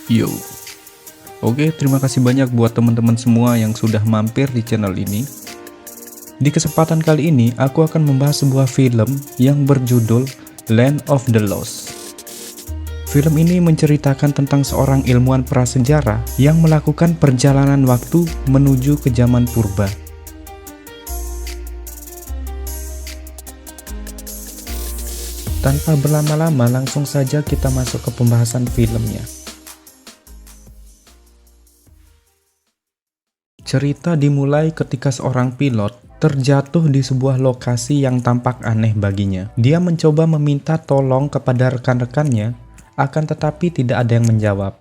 Yo, oke, terima kasih banyak buat teman-teman semua yang sudah mampir di channel ini. Di kesempatan kali ini, aku akan membahas sebuah film yang berjudul Land of the Lost. Film ini menceritakan tentang seorang ilmuwan prasejarah yang melakukan perjalanan waktu menuju ke zaman purba. Tanpa berlama-lama, langsung saja kita masuk ke pembahasan filmnya. Cerita dimulai ketika seorang pilot terjatuh di sebuah lokasi yang tampak aneh baginya. Dia mencoba meminta tolong kepada rekan-rekannya, akan tetapi tidak ada yang menjawab.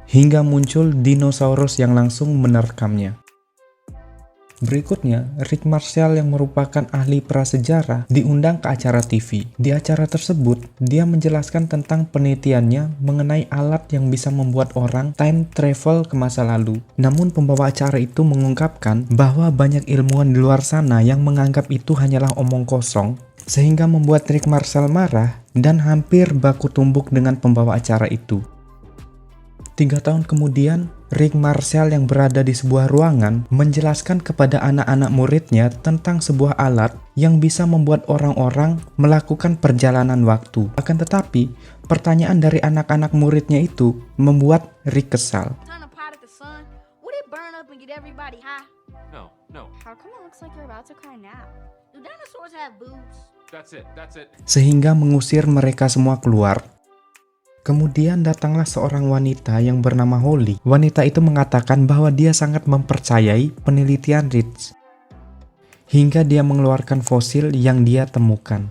Hingga muncul dinosaurus yang langsung menerkamnya. Berikutnya, Rick Marshall yang merupakan ahli prasejarah diundang ke acara TV. Di acara tersebut, dia menjelaskan tentang penelitiannya mengenai alat yang bisa membuat orang time travel ke masa lalu. Namun pembawa acara itu mengungkapkan bahwa banyak ilmuwan di luar sana yang menganggap itu hanyalah omong kosong, sehingga membuat Rick Marshall marah dan hampir baku tumbuk dengan pembawa acara itu. 3 tahun kemudian, Rick Marshall yang berada di sebuah ruangan menjelaskan kepada anak-anak muridnya tentang sebuah alat yang bisa membuat orang-orang melakukan perjalanan waktu. Akan tetapi, pertanyaan dari anak-anak muridnya itu membuat Rick kesal. Sehingga mengusir mereka semua keluar. Kemudian datanglah seorang wanita yang bernama Holly. Wanita itu mengatakan bahwa dia sangat mempercayai penelitian Rich, hingga dia mengeluarkan fosil yang dia temukan.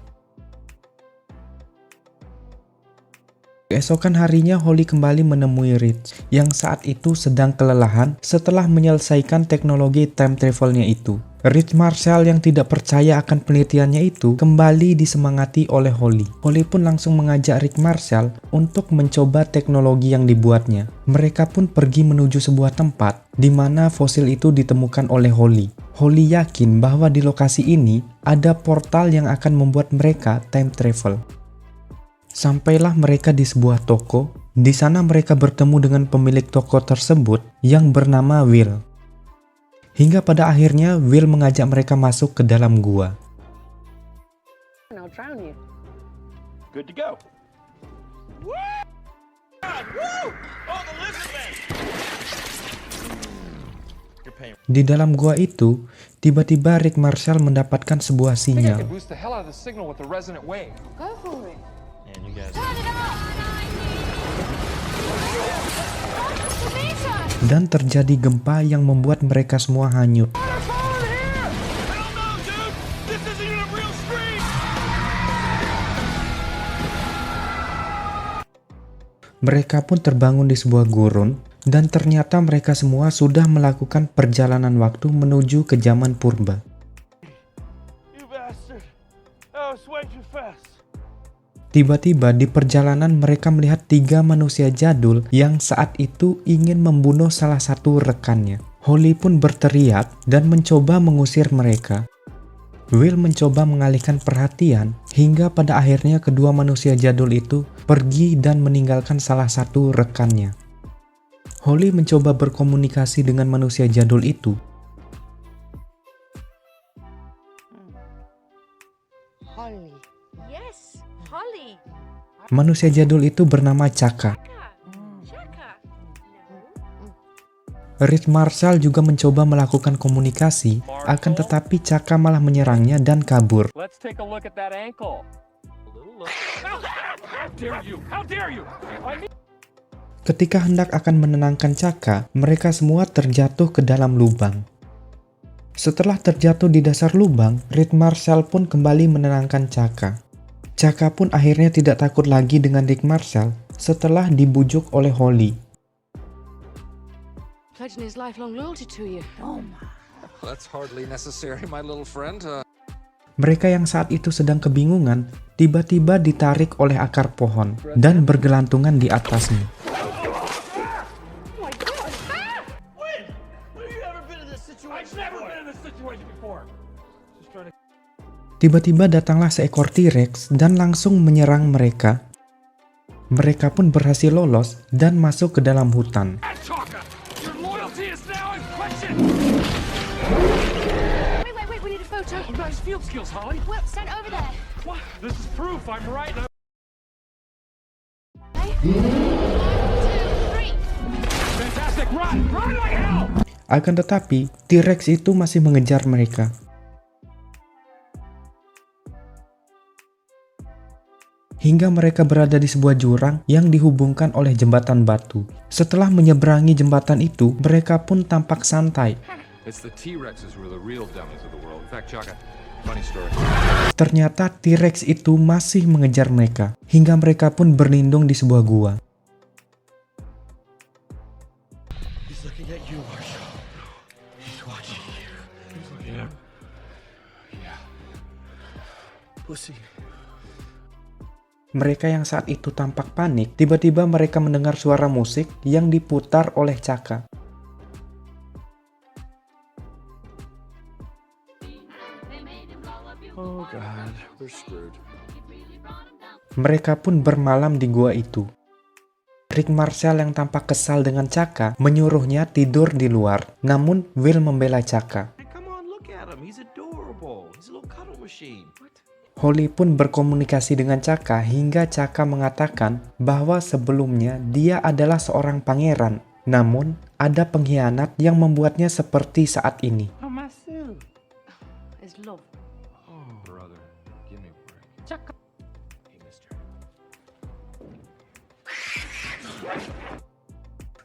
Keesokan harinya Holly kembali menemui Rich yang saat itu sedang kelelahan setelah menyelesaikan teknologi time travelnya itu. Rick Marshall yang tidak percaya akan penelitiannya itu kembali disemangati oleh Holly. Holly pun langsung mengajak Rick Marshall untuk mencoba teknologi yang dibuatnya. Mereka pun pergi menuju sebuah tempat di mana fosil itu ditemukan oleh Holly. Holly yakin bahwa di lokasi ini ada portal yang akan membuat mereka time travel. Sampailah mereka di sebuah toko. Di sana mereka bertemu dengan pemilik toko tersebut yang bernama Will. Hingga pada akhirnya Will mengajak mereka masuk ke dalam gua. Di dalam gua itu, tiba-tiba Rick Marshall mendapatkan sebuah sinyal. Dan terjadi gempa yang membuat mereka semua hanyut. Mereka pun terbangun di sebuah gurun, dan ternyata mereka semua sudah melakukan perjalanan waktu menuju ke zaman purba. Tiba-tiba di perjalanan mereka melihat 3 manusia jadul yang saat itu ingin membunuh salah satu rekannya. Holly pun berteriak dan mencoba mengusir mereka. Will mencoba mengalihkan perhatian hingga pada akhirnya kedua manusia jadul itu pergi dan meninggalkan salah satu rekannya. Holly mencoba berkomunikasi dengan manusia jadul itu. Manusia jadul itu bernama Chaka. Rick Marshall juga mencoba melakukan komunikasi, akan tetapi Chaka malah menyerangnya dan kabur. Ketika hendak akan menenangkan Chaka, mereka semua terjatuh ke dalam lubang. Setelah terjatuh di dasar lubang, Rick Marshall pun kembali menenangkan Chaka. Chaka pun akhirnya tidak takut lagi dengan Rick Marshall setelah dibujuk oleh Holly. Mereka yang saat itu sedang kebingungan, tiba-tiba ditarik oleh akar pohon dan bergelantungan di atasnya. Tiba-tiba datanglah seekor T-Rex dan langsung menyerang mereka. Mereka pun berhasil lolos dan masuk ke dalam hutan. Chaka, your loyalty is now in question. Wait, we need a photo. Nice field skills, Holly. Will, stand over there. What? This is proof I'm right. Okay? 1, 2, 3. Fantastic. Run like hell. Akan tetapi, T-Rex itu masih mengejar mereka. Hingga mereka berada di sebuah jurang yang dihubungkan oleh jembatan batu. Setelah menyeberangi jembatan itu, mereka pun tampak santai. It's the T-Rexes who are the real dummies of the world. In fact, Chaka, funny story. Ternyata T-Rex itu masih mengejar mereka, hingga mereka pun berlindung di sebuah gua. He's looking at you, Marshall. He's watching you. He's looking at... Yeah. Pussy. Mereka yang saat itu tampak panik, tiba-tiba mereka mendengar suara musik yang diputar oleh Chaka. Oh God, we're screwed. Mereka pun bermalam di gua itu. Rick Marshall yang tampak kesal dengan Chaka menyuruhnya tidur di luar, namun Will membela Chaka. Hey, come on, look at him. He's adorable. He's a little cuddle machine. What? Holly pun berkomunikasi dengan Chaka hingga Chaka mengatakan bahwa sebelumnya dia adalah seorang pangeran, namun ada pengkhianat yang membuatnya seperti saat ini. Oh, my suit. It's love. Oh, brother, give me a break. Chaka. Hey, mister.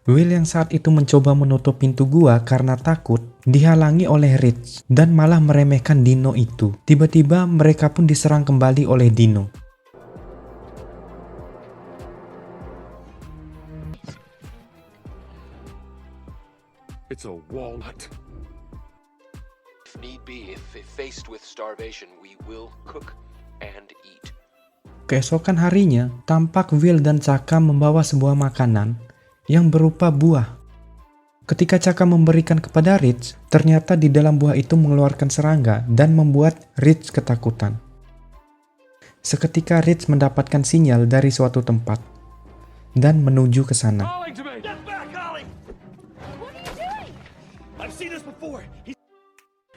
Will yang saat itu mencoba menutup pintu gua karena takut, dihalangi oleh Rich dan malah meremehkan Dino itu. Tiba-tiba mereka pun diserang kembali oleh Dino. It's a walnut. If need be, if faced with starvation, we will cook and eat. Keesokan harinya, tampak Will dan Chaka membawa sebuah makanan yang berupa buah. Ketika Chaka memberikan kepada Rich, ternyata di dalam buah itu mengeluarkan serangga dan membuat Rich ketakutan. Seketika Rich mendapatkan sinyal dari suatu tempat dan menuju ke sana. Calling to me. Get back, Ollie! What are you doing? I've seen this before. He's...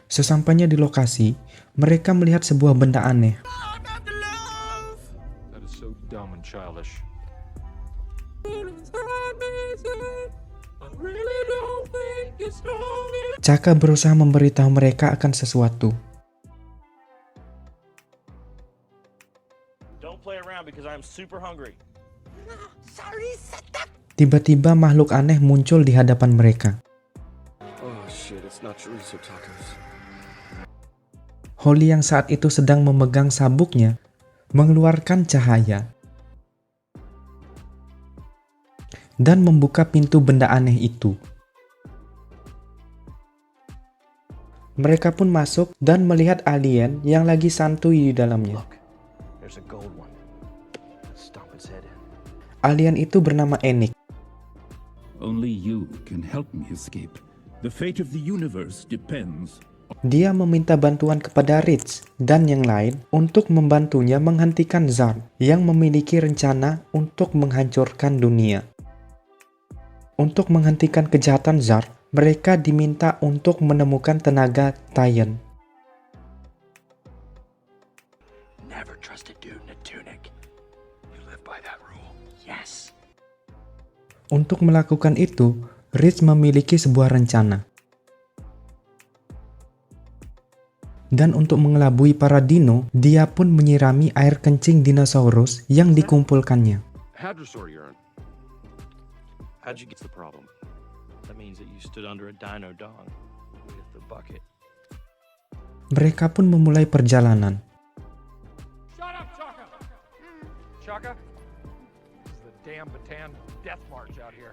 Sesampainya di lokasi, mereka melihat sebuah benda aneh. Oh, not the love! That is so dumb and childish. Chaka berusaha memberitahu mereka akan sesuatu. Don't play around because I'm super hungry. Tiba-tiba makhluk aneh muncul di hadapan mereka. Oh shit, it's not chorizo tacos. Holly yang saat itu sedang memegang sabuknya mengeluarkan cahaya dan membuka pintu benda aneh itu. Mereka pun masuk dan melihat alien yang lagi santuy di dalamnya. Look, there's a gold one. Let's stomp its head in. Alien itu bernama Enik. Only you can help me escape. The fate of the universe depends. Dia meminta bantuan kepada Rich dan yang lain untuk membantunya menghentikan Zard yang memiliki rencana untuk menghancurkan dunia. Untuk menghentikan kejahatan Zard, mereka diminta untuk menemukan tenaga Tian. Never trust a dude in a tunic. You live by that rule. Yes. Untuk melakukan itu, Rich memiliki sebuah rencana. Dan untuk mengelabui para dino, dia pun menyirami air kencing dinosaurus yang dikumpulkannya. Hadrosaur urine. How'd you get the problem? That means that you stood under a dino dong with the bucket. Mereka pun memulai perjalanan. Shut up, Chaka. Chaka, this is the damn Bataan death march out here.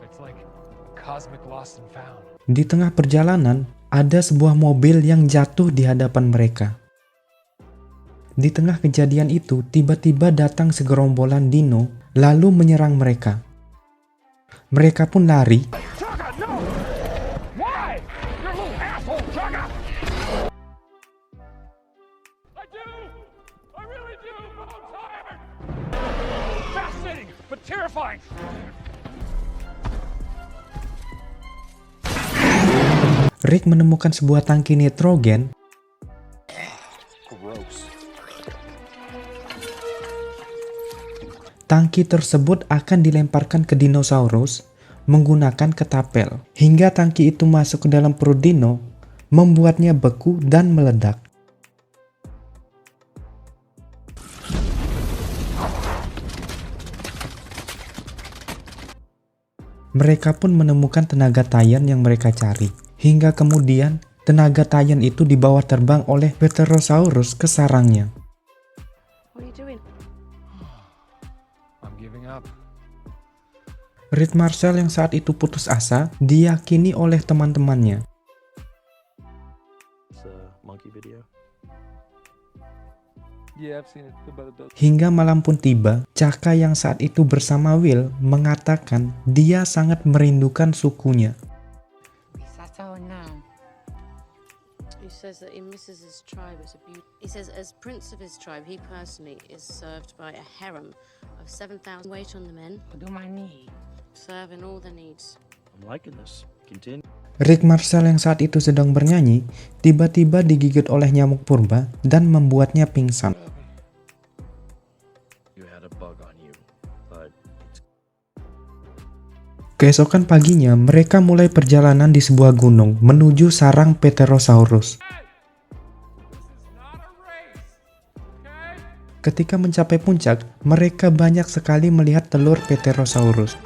It's like a cosmic lost and found. Di tengah perjalanan, ada sebuah mobil yang jatuh di hadapan mereka. Di tengah kejadian itu, tiba-tiba datang segerombolan dino, lalu menyerang mereka. Mereka pun lari, Chaka, no! Why? You're a little asshole, Chaka! I do! I really do, Mom! terrifying. Rick menemukan sebuah tangki nitrogen Gross. Tangki tersebut akan dilemparkan ke dinosaurus menggunakan ketapel. Hingga tangki itu masuk ke dalam perut dino, membuatnya beku dan meledak. Mereka pun menemukan tenaga Titan yang mereka cari. Hingga kemudian, tenaga Titan itu dibawa terbang oleh Pterosaurus ke sarangnya. What are you doing? I'm giving up. Reed Marshall yang saat itu putus asa diyakini oleh teman-temannya. It's a monkey video. Yeah, I've seen it about a dozen. Hingga malam pun tiba, Chaka yang saat itu bersama Will mengatakan dia sangat merindukan sukunya. He says that he misses his tribe. It's a beauty. He says, as prince of his tribe, he personally is served by a harem of 7,000. Wait on the men. What do I need? Serving all their needs. I'm liking this. Continue. Rick Marshall yang saat itu sedang bernyanyi, tiba-tiba digigit oleh nyamuk purba dan membuatnya pingsan. You had a bug on you, but it's Keesokan paginya, mereka mulai perjalanan di sebuah gunung menuju sarang Pterosaurus. Not a race, okay? Ketika mencapai puncak, mereka banyak sekali melihat telur Pterosaurus.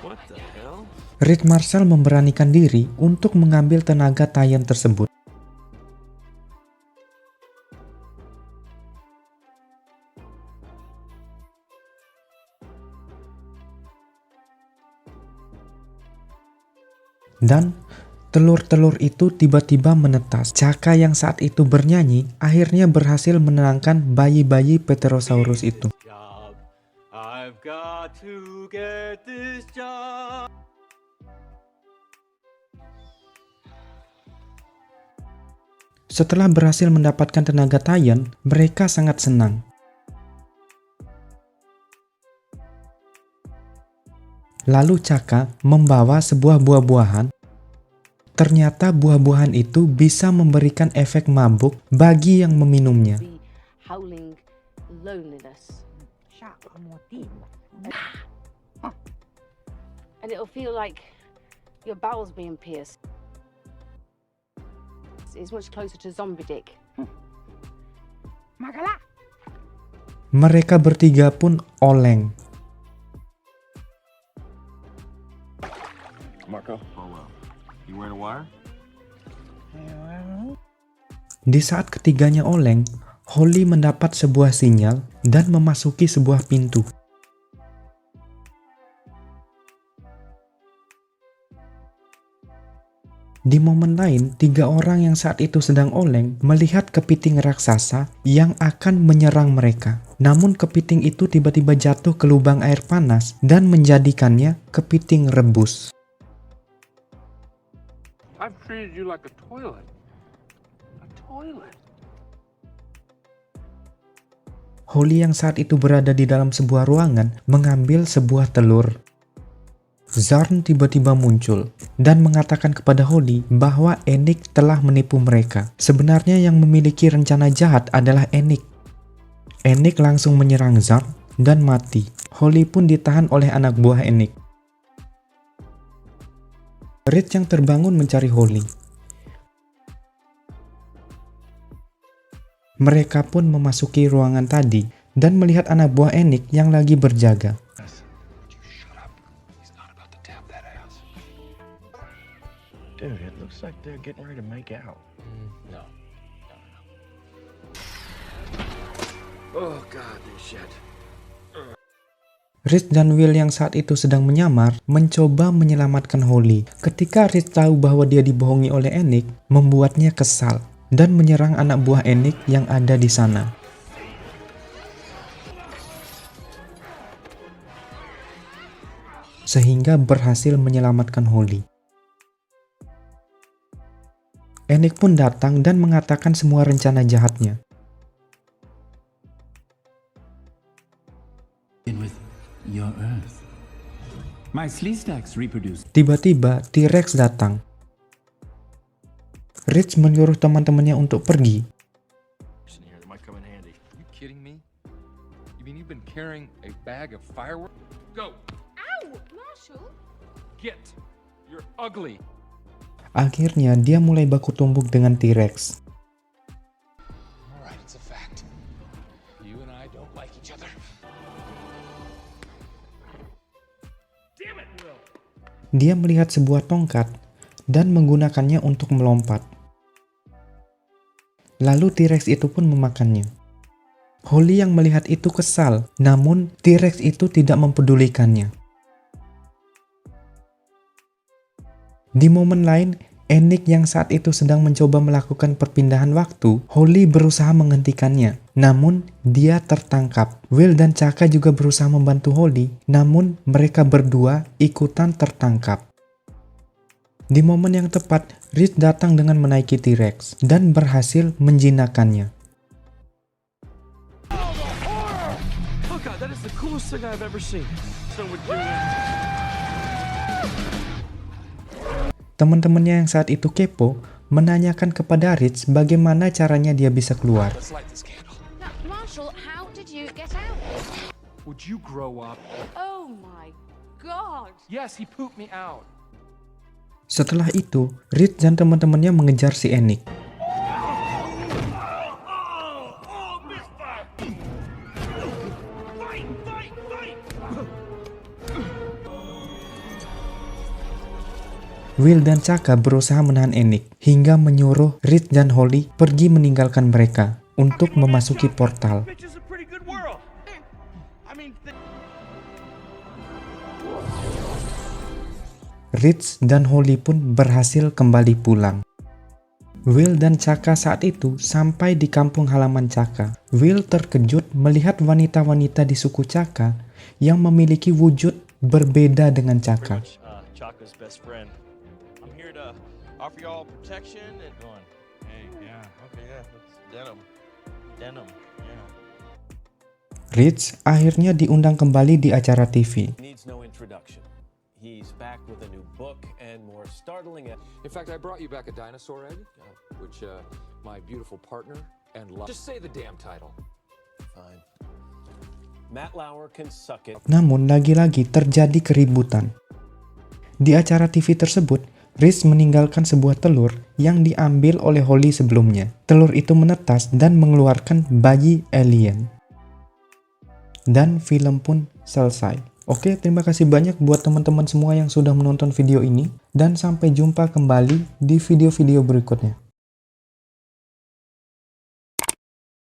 what the hell? Reed Marshall memberanikan diri untuk mengambil tenaga Titan tersebut. Dan telur-telur itu tiba-tiba menetas. Chaka yang saat itu bernyanyi akhirnya berhasil menenangkan bayi-bayi Pterosaurus itu. Job. I've got to get this job. Setelah berhasil mendapatkan tenaga Titan, mereka sangat senang. Lalu Chaka membawa sebuah buah-buahan. Ternyata buah-buahan itu bisa memberikan efek mabuk bagi yang meminumnya. Be howling loneliness. And it'll feel like your bowels being pierced. It's much closer to zombie dick. Magala. Mereka bertiga pun oleng. Marco. Oh well. You wearing a wire? Di saat ketiganya oleng, Holly mendapat sebuah sinyal dan memasuki sebuah pintu. Di momen lain, 3 orang yang saat itu sedang oleng melihat kepiting raksasa yang akan menyerang mereka. Namun kepiting itu tiba-tiba jatuh ke lubang air panas dan menjadikannya kepiting rebus. I've treated you like a toilet. A toilet. Holly yang saat itu berada di dalam sebuah ruangan mengambil sebuah telur. Zarn tiba-tiba muncul dan mengatakan kepada Holly bahwa Enik telah menipu mereka. Sebenarnya yang memiliki rencana jahat adalah Enik. Enik langsung menyerang Zarn dan mati. Holly pun ditahan oleh anak buah Enik. Reed yang terbangun mencari Holly. Mereka pun memasuki ruangan tadi dan melihat anak buah Enik yang lagi berjaga. Dude, it looks like they're getting ready to make out. No. Oh god, this shit. Reed dan Will yang saat itu sedang menyamar mencoba menyelamatkan Holly. Ketika Reed tahu bahwa dia dibohongi oleh Enik, membuatnya kesal dan menyerang anak buah Enik yang ada di sana. Sehingga berhasil menyelamatkan Holly. Enik pun datang dan mengatakan semua rencana jahatnya. My Sleestaks reproduce. Tiba-tiba T-Rex datang. Rich menyuruh teman-temannya untuk pergi. In here that might come in handy. You kidding me? You mean you've been carrying a bag of fireworks? Go! Ow! Marshall! Get! You're ugly! Akhirnya dia mulai baku tumbuk dengan T-Rex. Alright, it's a fact. You and I don't like each other. Damn it, Will! Dia melihat sebuah tongkat dan menggunakannya untuk melompat. Lalu T-Rex itu pun memakannya. Holly yang melihat itu kesal, namun T-Rex itu tidak mempedulikannya. Di momen lain, Ennick yang saat itu sedang mencoba melakukan perpindahan waktu, Holly berusaha menghentikannya, namun dia tertangkap. Will dan Chaka juga berusaha membantu Holly, namun mereka berdua ikutan tertangkap. Di momen yang tepat, Rich datang dengan menaiki T-Rex dan berhasil menjinakkannya. Oh god, that is the coolest thing I've ever seen. So would you... Teman-temannya yang saat itu kepo menanyakan kepada Rich bagaimana caranya dia bisa keluar. Let's light this candle. Now, Marshall, how did you get out? Would you grow up? Oh my god! Yes, he pooped me out. Setelah itu, Rich dan teman-temannya mengejar si Ennick. Will dan Chaka berusaha menahan Ennick hingga menyuruh Rich dan Holly pergi meninggalkan mereka untuk memasuki portal. Bitch is a pretty good world. I mean... Rich dan Holly pun berhasil kembali pulang. Will dan Chaka saat itu sampai di kampung halaman Chaka. Will terkejut melihat wanita-wanita di suku Chaka yang memiliki wujud berbeda dengan Chaka. Chaka's best friend. I'm here to offer y'all protection and going. Hey, yeah, okay, yeah, that's denim. Denim, yeah. Rich akhirnya diundang kembali di acara TV. Needs no introduction. He's back with a new book and more startling. In fact, I brought you back a dinosaur egg, which my beautiful partner and love. Just say the damn title. Fine. Matt Lauer can suck it. Namun lagi-lagi terjadi keributan. Di acara TV tersebut, Rich meninggalkan sebuah telur yang diambil oleh Holly sebelumnya. Telur itu menetas dan mengeluarkan bayi alien. Dan film pun selesai. Oke, terima kasih banyak buat teman-teman semua yang sudah menonton video ini. Dan sampai jumpa kembali di video-video berikutnya.